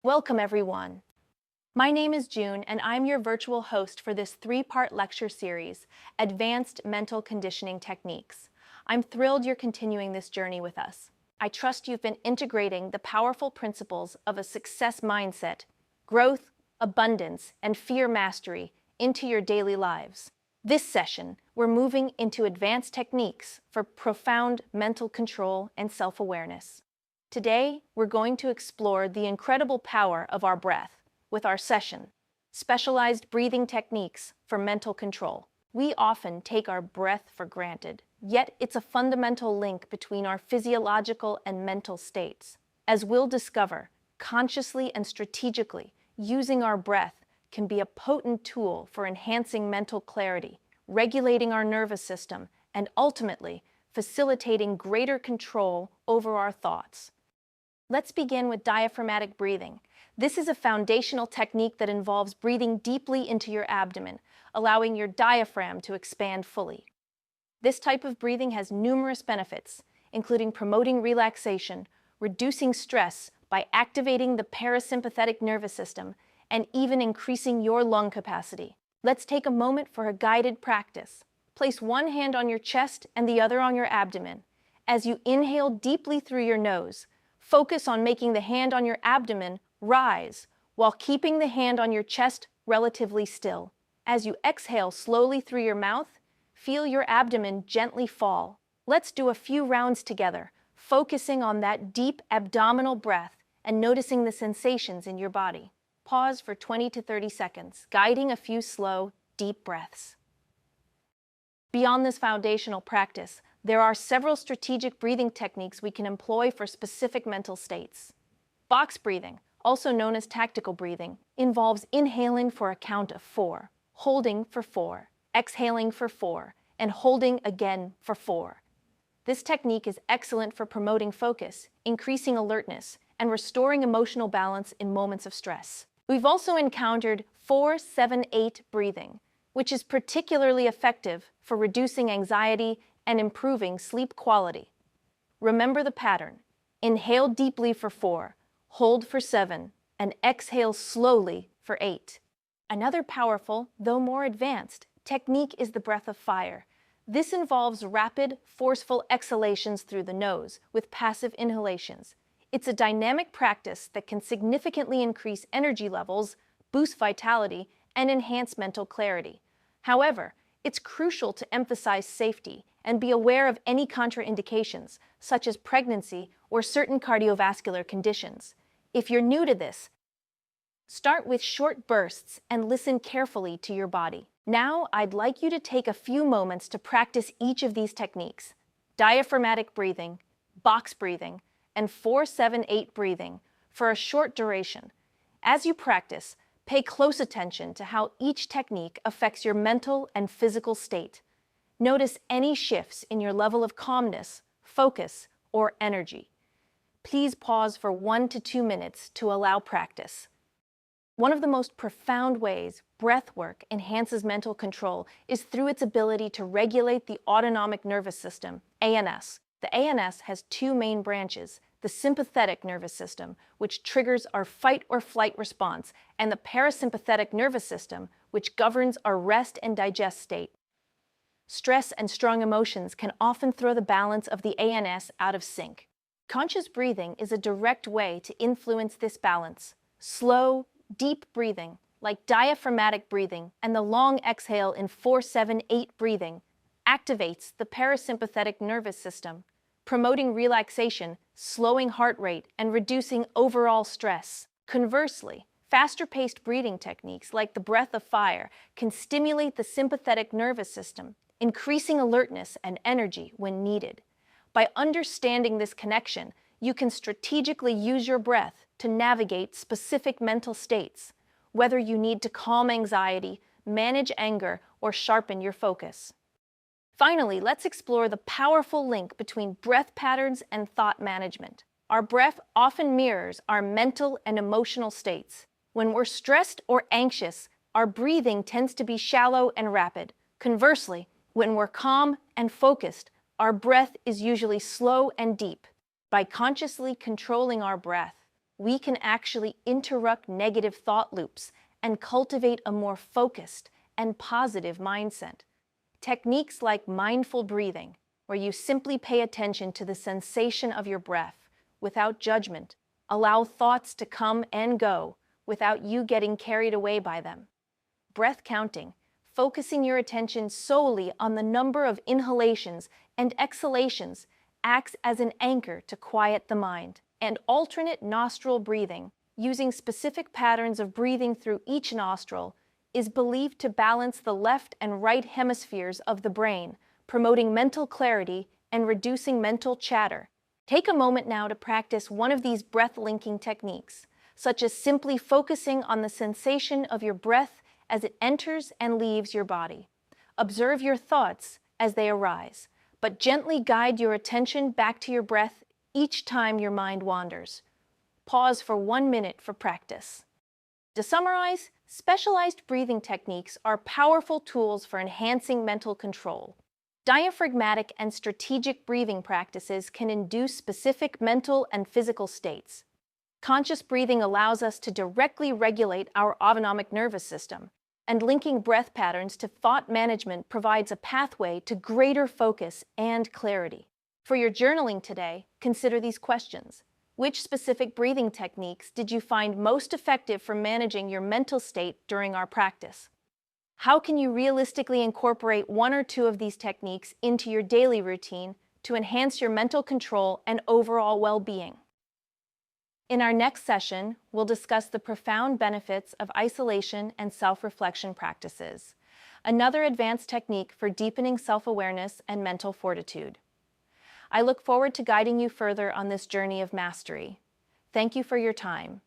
Welcome, everyone. My name is June, and I'm your virtual host for this three-part lecture series, Advanced Mental Conditioning Techniques. I'm thrilled you're continuing this journey with us. I trust you've been integrating the powerful principles of a success mindset, growth, abundance, and fear mastery into your daily lives. This session, we're moving into advanced techniques for profound mental control and self-awareness. Today, we're going to explore the incredible power of our breath with our session, Specialized Breathing Techniques for Mental Control. We often take our breath for granted, yet it's a fundamental link between our physiological and mental states. As we'll discover, consciously and strategically, using our breath can be a potent tool for enhancing mental clarity, regulating our nervous system, and ultimately facilitating greater control over our thoughts. Let's begin with diaphragmatic breathing. This is a foundational technique that involves breathing deeply into your abdomen, allowing your diaphragm to expand fully. This type of breathing has numerous benefits, including promoting relaxation, reducing stress by activating the parasympathetic nervous system, and even increasing your lung capacity. Let's take a moment for a guided practice. Place one hand on your chest and the other on your abdomen. As you inhale deeply through your nose, focus on making the hand on your abdomen rise while keeping the hand on your chest relatively still. As you exhale slowly through your mouth, feel your abdomen gently fall. Let's do a few rounds together, focusing on that deep abdominal breath and noticing the sensations in your body. Pause for 20 to 30 seconds, guiding a few slow, deep breaths. Beyond this foundational practice, there are several strategic breathing techniques we can employ for specific mental states. Box breathing, also known as tactical breathing, involves inhaling for a count of 4, holding for 4, exhaling for 4, and holding again for 4. This technique is excellent for promoting focus, increasing alertness, and restoring emotional balance in moments of stress. We've also encountered 4-7-8 breathing, which is particularly effective for reducing anxiety and improving sleep quality. Remember the pattern. Inhale deeply for 4, hold for 7, and exhale slowly for 8. Another powerful, though more advanced, technique is the breath of fire. This involves rapid, forceful exhalations through the nose with passive inhalations. It's a dynamic practice that can significantly increase energy levels, boost vitality, and enhance mental clarity. However, it's crucial to emphasize safety and be aware of any contraindications, such as pregnancy or certain cardiovascular conditions. If you're new to this, start with short bursts and listen carefully to your body. Now, I'd like you to take a few moments to practice each of these techniques: diaphragmatic breathing, box breathing, and 4-7-8 breathing for a short duration. As you practice, pay close attention to how each technique affects your mental and physical state. Notice any shifts in your level of calmness, focus, or energy. Please pause for 1 to 2 minutes to allow practice. One of the most profound ways breath work enhances mental control is through its ability to regulate the autonomic nervous system, ANS. The ANS has two main branches: the sympathetic nervous system, which triggers our fight or flight response, and the parasympathetic nervous system, which governs our rest and digest state. Stress and strong emotions can often throw the balance of the ANS out of sync. Conscious breathing is a direct way to influence this balance. Slow, deep breathing, like diaphragmatic breathing and the long exhale in 4-7-8 breathing, activates the parasympathetic nervous system, promoting relaxation, slowing heart rate, and reducing overall stress. Conversely, faster-paced breathing techniques like the breath of fire can stimulate the sympathetic nervous system, increasing alertness and energy when needed. By understanding this connection, you can strategically use your breath to navigate specific mental states, whether you need to calm anxiety, manage anger, or sharpen your focus. Finally, let's explore the powerful link between breath patterns and thought management. Our breath often mirrors our mental and emotional states. When we're stressed or anxious, our breathing tends to be shallow and rapid. Conversely, when we're calm and focused, our breath is usually slow and deep. By consciously controlling our breath, we can actually interrupt negative thought loops and cultivate a more focused and positive mindset. Techniques like mindful breathing, where you simply pay attention to the sensation of your breath without judgment, allow thoughts to come and go without you getting carried away by them. Breath counting, focusing your attention solely on the number of inhalations and exhalations, acts as an anchor to quiet the mind. And alternate nostril breathing, using specific patterns of breathing through each nostril, is believed to balance the left and right hemispheres of the brain, promoting mental clarity and reducing mental chatter. Take a moment now to practice one of these breath-linking techniques, such as simply focusing on the sensation of your breath as it enters and leaves your body. Observe your thoughts as they arise, but gently guide your attention back to your breath each time your mind wanders. Pause for 1 minute for practice. To summarize, specialized breathing techniques are powerful tools for enhancing mental control. Diaphragmatic and strategic breathing practices can induce specific mental and physical states. Conscious breathing allows us to directly regulate our autonomic nervous system, and linking breath patterns to thought management provides a pathway to greater focus and clarity. For your journaling today, consider these questions. Which specific breathing techniques did you find most effective for managing your mental state during our practice? How can you realistically incorporate one or two of these techniques into your daily routine to enhance your mental control and overall well-being? In our next session, we'll discuss the profound benefits of isolation and self-reflection practices, another advanced technique for deepening self-awareness and mental fortitude. I look forward to guiding you further on this journey of mastery. Thank you for your time.